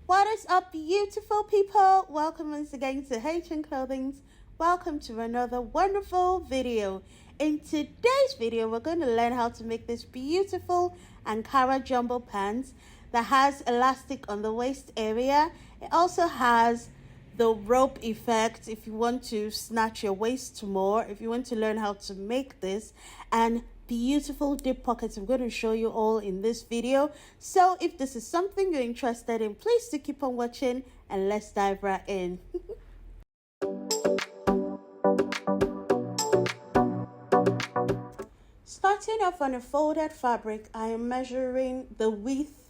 What is up, beautiful people? Welcome once again to hellohnclothing. Welcome to another wonderful video. In today's video, we're going to learn how to make this beautiful Ankara jumbo pants that has elastic on the waist area. It also has the rope effect if you want to snatch your waist more, if you want to learn how to make this, and beautiful deep pockets. I'm going to show you all in this video. So if this is something you're interested in, please do keep on watching and let's dive right in. Starting off on a folded fabric, I am measuring the width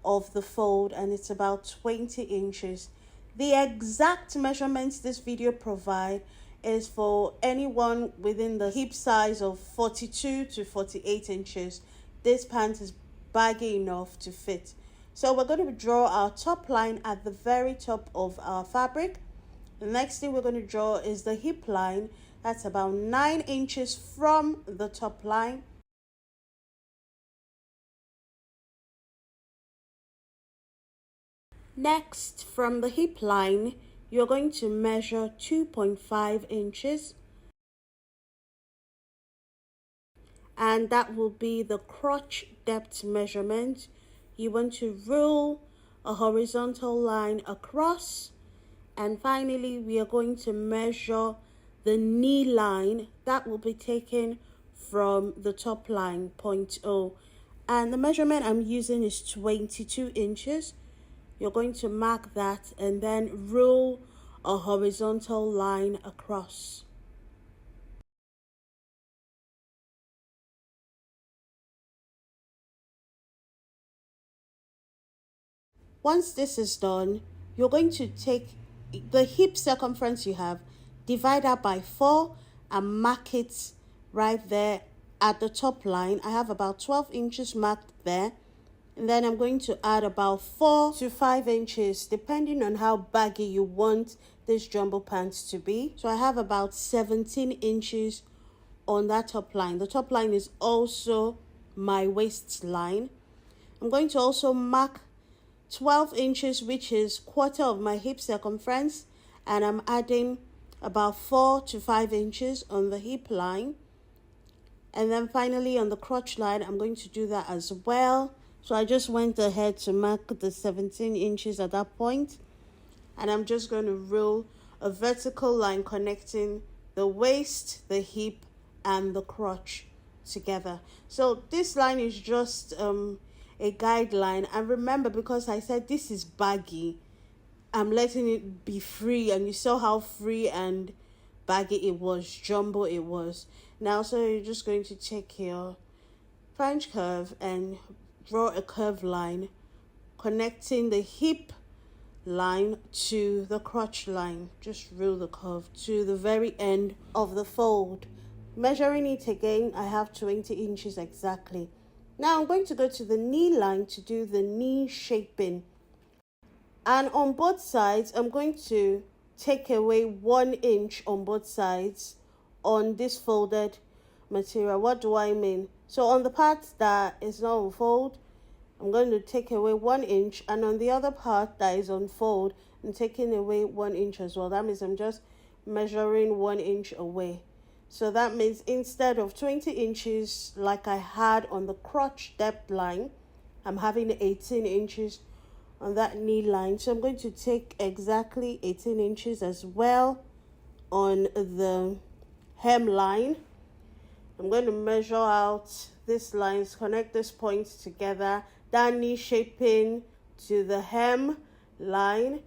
of the fold and it's about 20 inches. The exact measurements this video provides is for anyone within the hip size of 42 to 48 inches. This pant is baggy enough to fit. So we're going to draw our top line at the very top of our fabric. The next thing we're going to draw is the hip line. That's about 9 inches from the top line. Next, from the hip line, you're going to measure 2.5 inches. And that will be the crotch depth measurement. You want to rule a horizontal line across. And finally, we are going to measure the knee line. That will be taken from the top line, 0.0. And the measurement I'm using is 22 inches. You're going to mark that and then rule a horizontal line across. Once this is done, you're going to take the hip circumference you have, divide that by 4 and mark it right there at the top line. I have about 12 inches marked there. And then I'm going to add about 4 to 5 inches, depending on how baggy you want this jumbo pants to be. So I have about 17 inches on that top line. The top line is also my waistline. I'm going to also mark 12 inches, which is quarter of my hip circumference. And I'm adding about 4 to 5 inches on the hip line. And then finally on the crotch line, I'm going to do that as well. So I just went ahead to mark the 17 inches at that point. And I'm just going to rule a vertical line connecting the waist, the hip, and the crotch together. So this line is just a guideline. And remember, because I said this is baggy, I'm letting it be free. And you saw how free and baggy it was, jumbo it was. Now, so you're just going to take your French curve and draw a curved line connecting the hip line to the crotch line. Just rule the curve to the very end of the fold. Measuring it again, I have 20 inches exactly. Now I'm going to go to the knee line to do the knee shaping. And on both sides, I'm going to take away 1 inch on both sides on this folded material. What do I mean? So on the part that is not on fold, I'm going to take away 1 inch, and on the other part that is on fold, I'm taking away 1 inch as well. That means I'm just measuring 1 inch away. So that means instead of 20 inches like I had on the crotch depth line, I'm having 18 inches on that knee line. So I'm going to take exactly 18 inches as well on the hem line. I'm going to measure out these lines, connect these points together, that knee shaping to the hem line.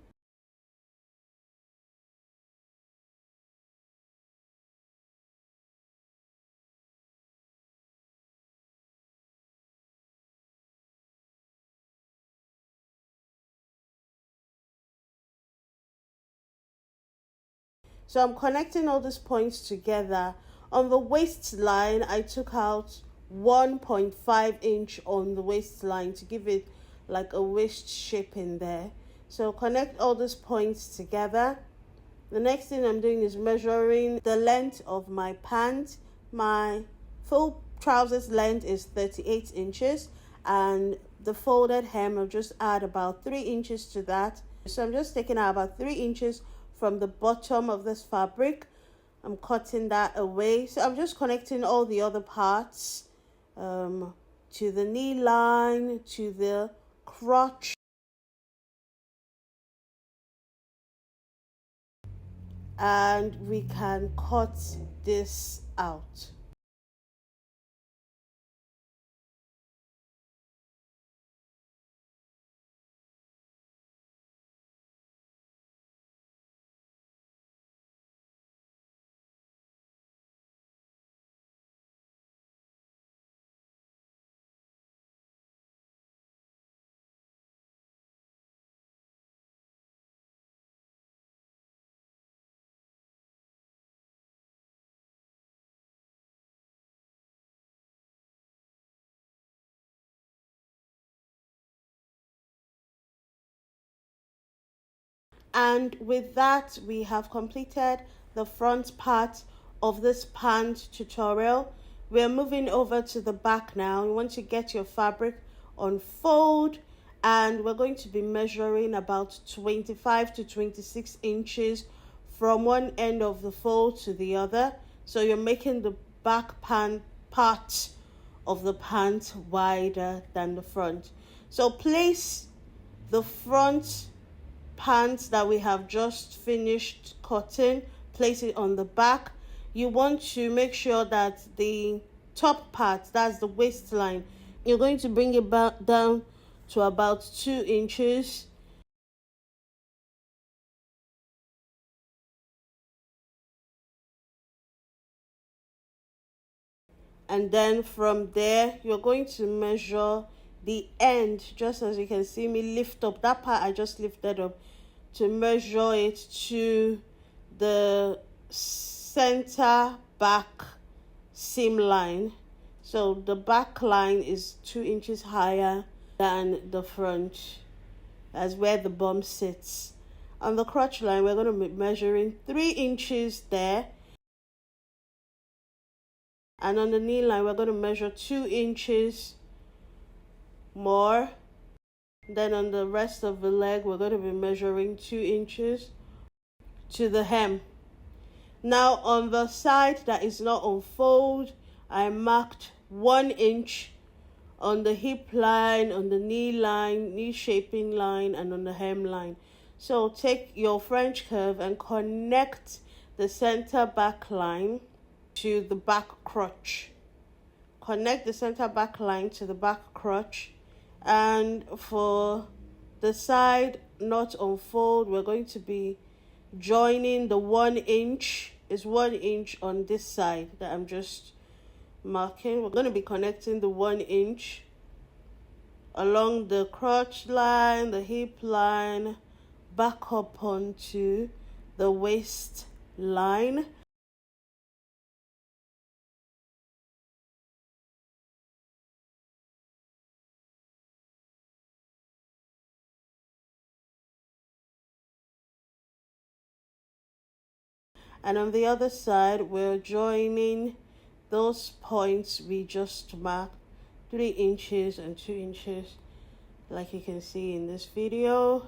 So I'm connecting all these points together. On the waistline, I took out 1.5 inch on the waistline to give it like a waist shape in there. So connect all these points together. The next thing I'm doing is measuring the length of my pant. My full trousers length is 38 inches and the folded hem, I'll just add about 3 inches to that. So I'm just taking out about 3 inches from the bottom of this fabric. I'm cutting that away. So I'm just connecting all the other parts to the knee line, to the crotch. And we can cut this out. And with that, we have completed the front part of this pant tutorial. We're moving over to the back now. You want to get your fabric on fold, and we're going to be measuring about 25 to 26 inches from one end of the fold to the other. So you're making the back pant part of the pant wider than the front. So place the front pants that we have just finished cutting, place it on the back. You want to make sure that the top part, that's the waistline, you're going to bring it back down to about 2 inches. And then from there, you're going to measure the end, just as you can see me lift up that part I just lifted up, to measure it to the center back seam line. So the back line is 2 inches higher than the front. That's where the bum sits. On the crotch line, we're going to be measuring 3 inches there. And on the knee line, we're going to measure 2 inches more. Then on the rest of the leg, we're going to be measuring 2 inches to the hem. Now on the side that is not on fold, I marked 1 inch on the hip line, on the knee line, knee shaping line, and on the hem line. So take your French curve and connect the center back line to the back crotch. Connect the center back line to the back crotch. And for the side not on fold, we're going to be joining the 1 inch. Is 1 inch on this side that I'm just marking. We're going to be connecting the 1 inch along the crotch line, the hip line, back up onto the waist line. And on the other side, we're joining those points we just marked, 3 inches and 2 inches, like you can see in this video.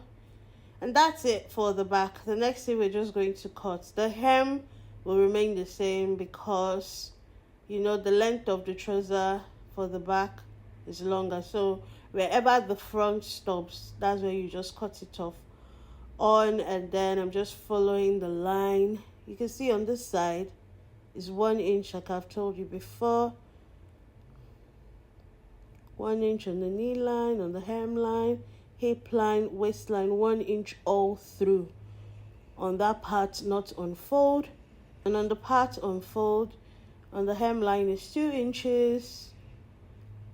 And that's it for the back. The next thing we're just going to cut. The hem will remain the same because, you know, the length of the trouser for the back is longer. So wherever the front stops, that's where you just cut it off on. And then I'm just following the line. You can see on this side is 1 inch, like I've told you before. 1 inch on the knee line, on the hem line, hip line, waistline, 1 inch all through. On that part not on fold. And on the part on fold, on the hem line is 2 inches.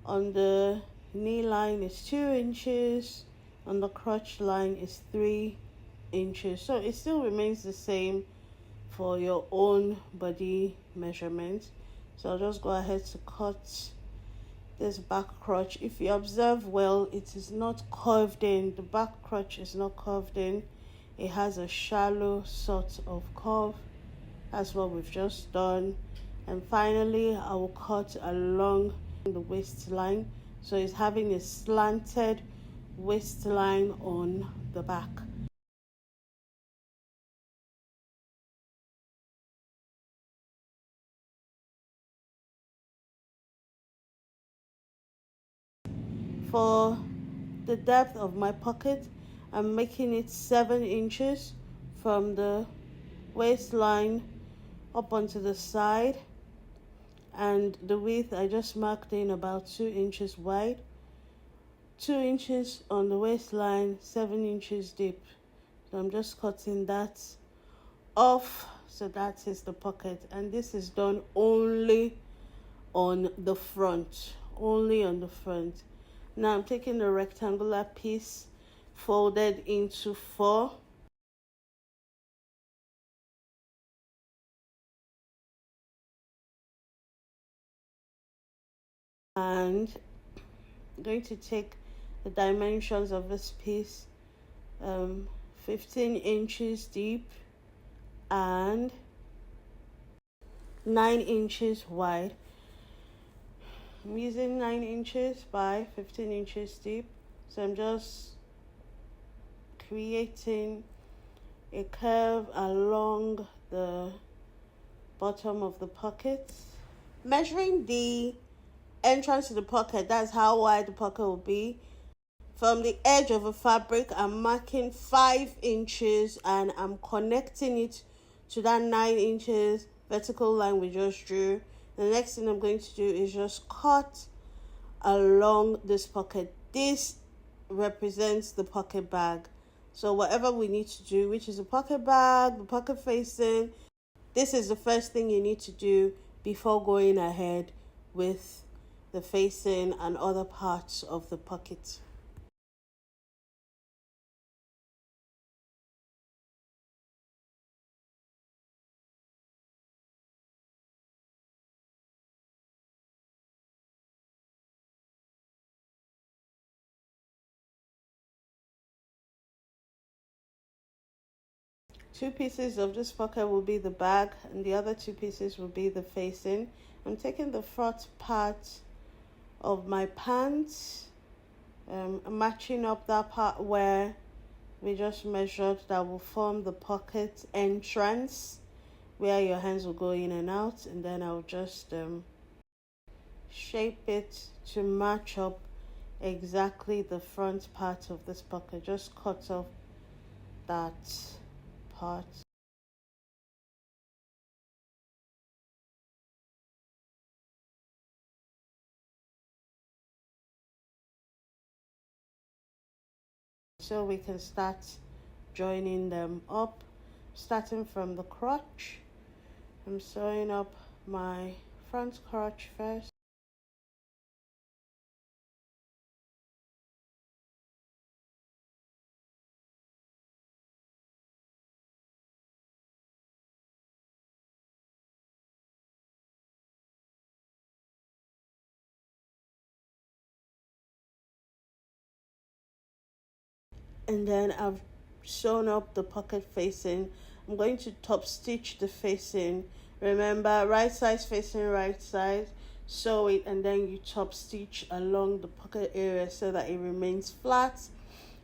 On the knee line is 2 inches. On the crotch line is 3 inches. So it still remains the same for your own body measurement. So I'll just go ahead to cut this back crotch. If you observe well, it is not curved in. The back crotch is not curved in. It has a shallow sort of curve. That's what we've just done. And finally, I will cut along the waistline. So it's having a slanted waistline on the back. For the depth of my pocket, I'm making it 7 inches from the waistline up onto the side, and the width I just marked in about 2 inches wide, 2 inches on the waistline, 7 inches deep. So I'm just cutting that off. So that is the pocket, and this is done only on the front, only on the front. Now I'm taking the rectangular piece, folded into 4, and I'm going to take the dimensions of this piece, 15 inches deep and 9 inches wide. I'm using 9 inches by 15 inches deep, so I'm just creating a curve along the bottom of the pocket. Measuring the entrance to the pocket, that's how wide the pocket will be. From the edge of a fabric, I'm marking 5 inches and I'm connecting it to that 9 inches vertical line we just drew. The next thing I'm going to do is just cut along this pocket. This represents the pocket bag. So whatever we need to do, which is the pocket bag, the pocket facing, this is the first thing you need to do before going ahead with the facing and other parts of the pocket. Two pieces of this pocket will be the bag, and the other two pieces will be the facing. I'm taking the front part of my pants, matching up that part where we just measured, that will form the pocket entrance where your hands will go in and out, and then I'll just shape it to match up exactly the front part of this pocket. Just cut off that part. So we can start joining them up, starting from the crotch. I'm sewing up my front crotch first. And then I've sewn up the pocket facing. I'm going to top stitch the facing. Remember, right side facing right side. Sew it and then you top stitch along the pocket area so that it remains flat,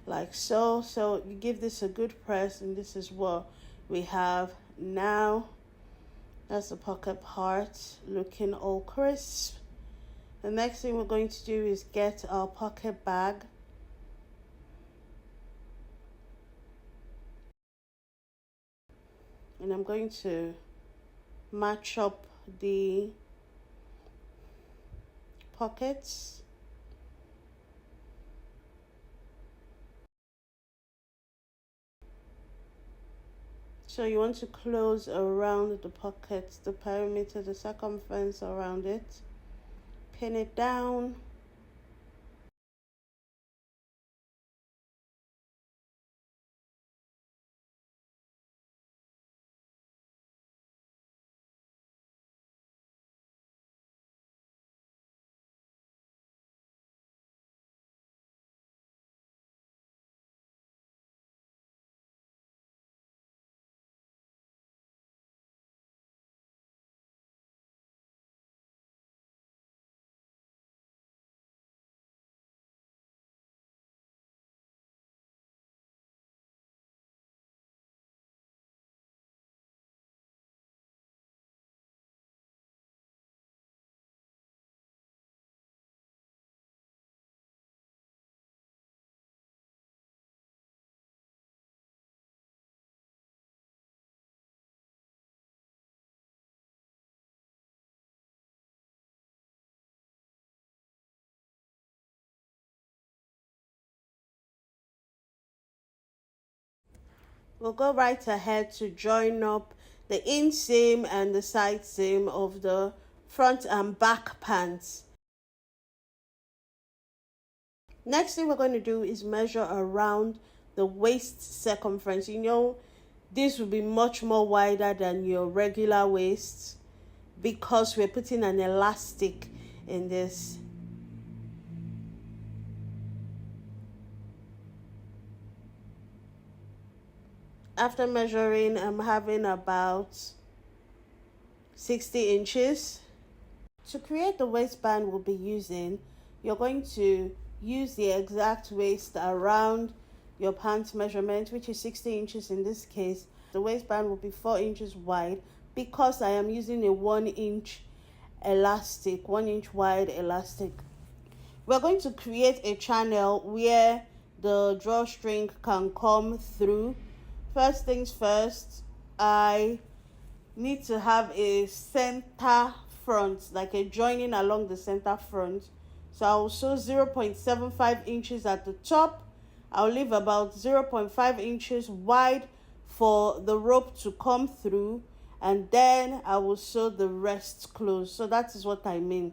like so. So you give this a good press, and this is what we have now. That's the pocket part, looking all crisp. The next thing we're going to do is get our pocket bag. And I'm going to match up the pockets. So you want to close around the pockets, the perimeter, the circumference around it. Pin it down. We'll go right ahead to join up the inseam and the side seam of the front and back pants. Next thing we're going to do is measure around the waist circumference. You know, this will be much more wider than your regular waist because we're putting an elastic in this. After measuring, I'm having about 60 inches. To create the waistband we'll be using, you're going to use the exact waist around your pant measurement, which is 60 inches in this case. The waistband will be 4 inches wide because I am using a 1 inch elastic, 1 inch wide elastic. We're going to create a channel where the drawstring can come through. First things first, I need to have a center front, like a joining along the center front. So I'll sew 0.75 inches at the top. I'll leave about 0.5 inches wide for the rope to come through, and then I will sew the rest close. So that is what I mean.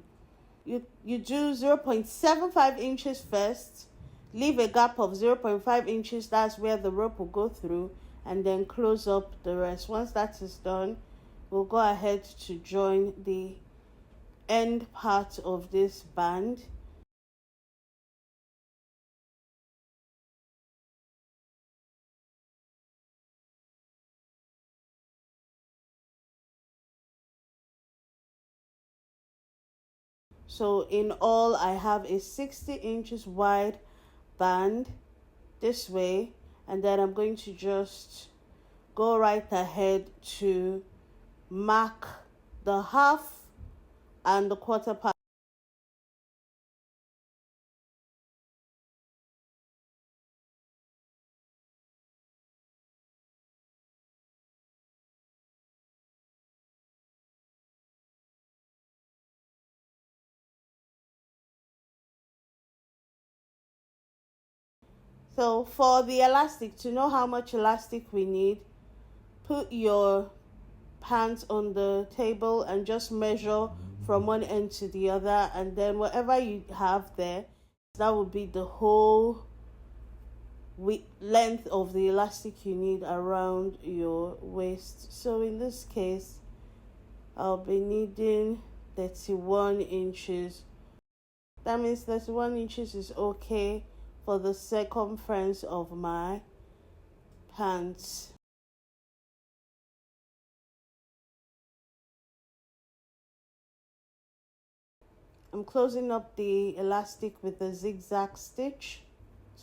You do 0.75 inches first, leave a gap of 0.5 inches, that's where the rope will go through, and then close up the rest. Once that is done, we'll go ahead to join the end part of this band. So in all, I have a 60 inches wide band this way, and then I'm going to just go right ahead to mark the half and the quarter part. So for the elastic, to know how much elastic we need, put your pants on the table and just measure from one end to the other, and then whatever you have there, that will be the whole length of the elastic you need around your waist. So in this case, I'll be needing 31 inches. That means 31 inches is okay for the circumference of my pants. I'm closing up the elastic with a zigzag stitch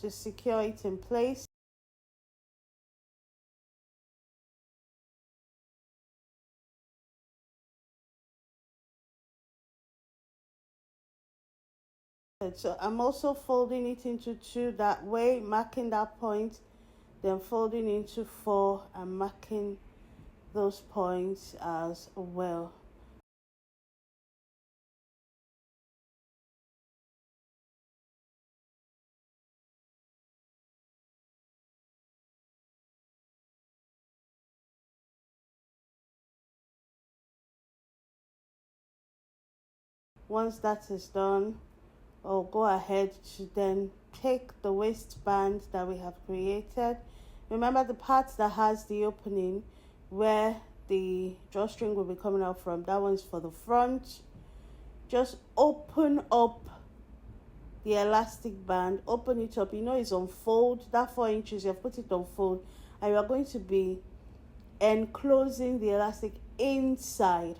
to secure it in place. So I'm also folding it into two that way, marking that point, then folding into four and marking those points as well. Once that is done, I'll go ahead to then take the waistband that we have created. Remember the part that has the opening where the drawstring will be coming out from, that one's for the front. Just open up the elastic band, open it up. You know it's on fold, that 4 inches, you've put it on fold, and you're going to be enclosing the elastic inside.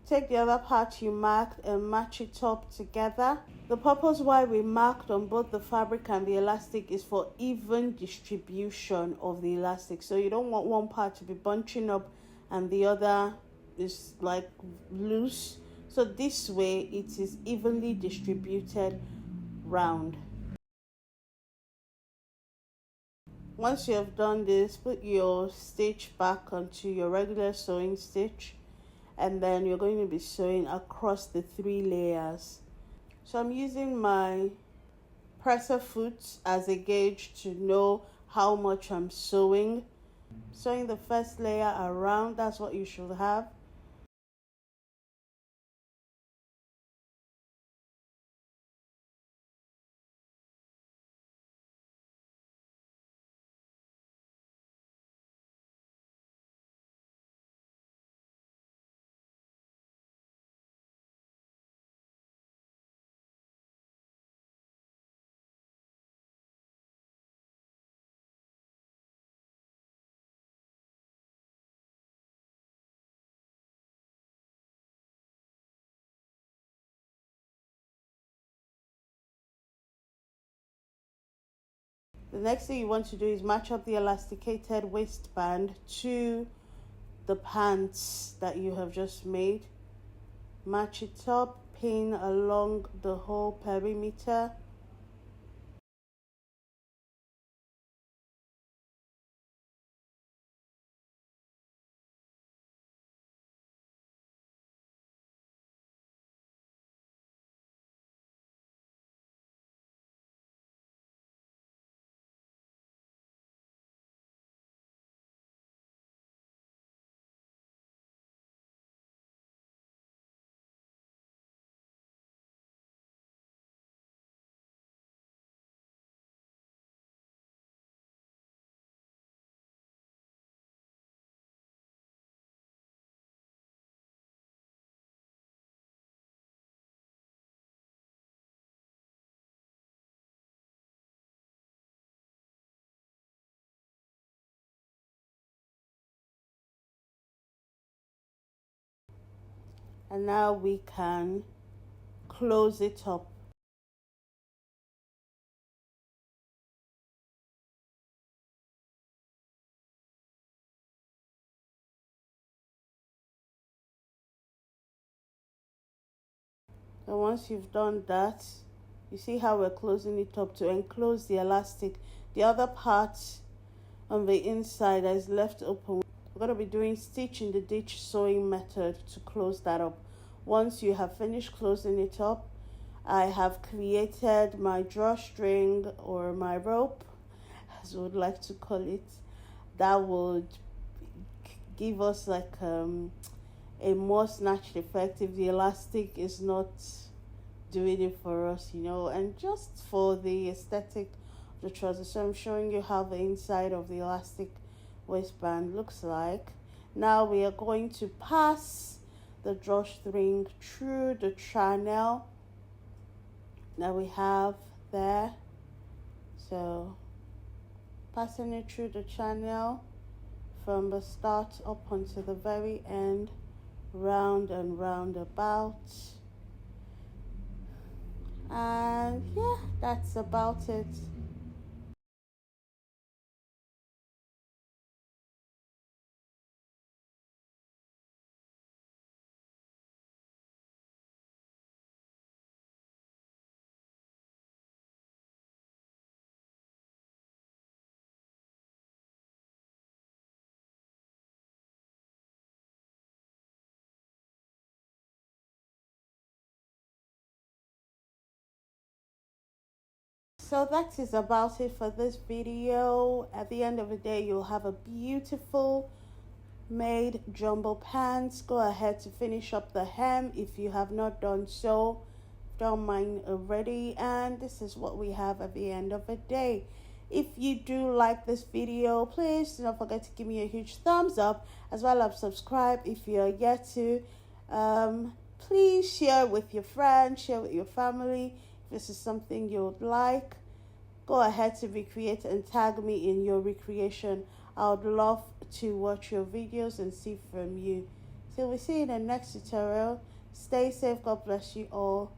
Take the other part you marked and match it up together. The purpose why we marked on both the fabric and the elastic is for even distribution of the elastic. So you don't want one part to be bunching up and the other is like loose. So this way it is evenly distributed round. Once you have done this, put your stitch back onto your regular sewing stitch and then you're going to be sewing across the 3 layers. So I'm using my presser foot as a gauge to know how much I'm sewing. Sewing the first layer around, that's what you should have. The next thing you want to do is match up the elasticated waistband to the pants that you have just made. Match it up, pin along the whole perimeter. And now we can close it up. And once you've done that, you see how we're closing it up to enclose the elastic. The other part on the inside that is left open, we're going to be doing stitch in the ditch sewing method to close that up. Once you have finished closing it up, I have created my drawstring, or my rope as we would like to call it, that would give us like a more snatched effect if the elastic is not doing it for us, you know, and just for the aesthetic of the trouser. So I'm showing you how the inside of the elastic waistband looks like. Now we are going to pass the drawstring through the channel that we have there. So passing it through the channel from the start up until the very end, round and round about. And yeah, that's about it. So that is about it for this video. At the end of the day, you'll have a beautiful made jumbo pants. Go ahead to finish up the hem if you have not done so. Don't mind already. And this is what we have at the end of the day. If you do like this video, please do not forget to give me a huge thumbs up, as well as subscribe if you're yet to. Please share with your friends, share with your family. If this is something you would like, go ahead to recreate and tag me in your recreation. I would love to watch your videos and see from you. Till we see you in the next tutorial. Stay safe. God bless you all.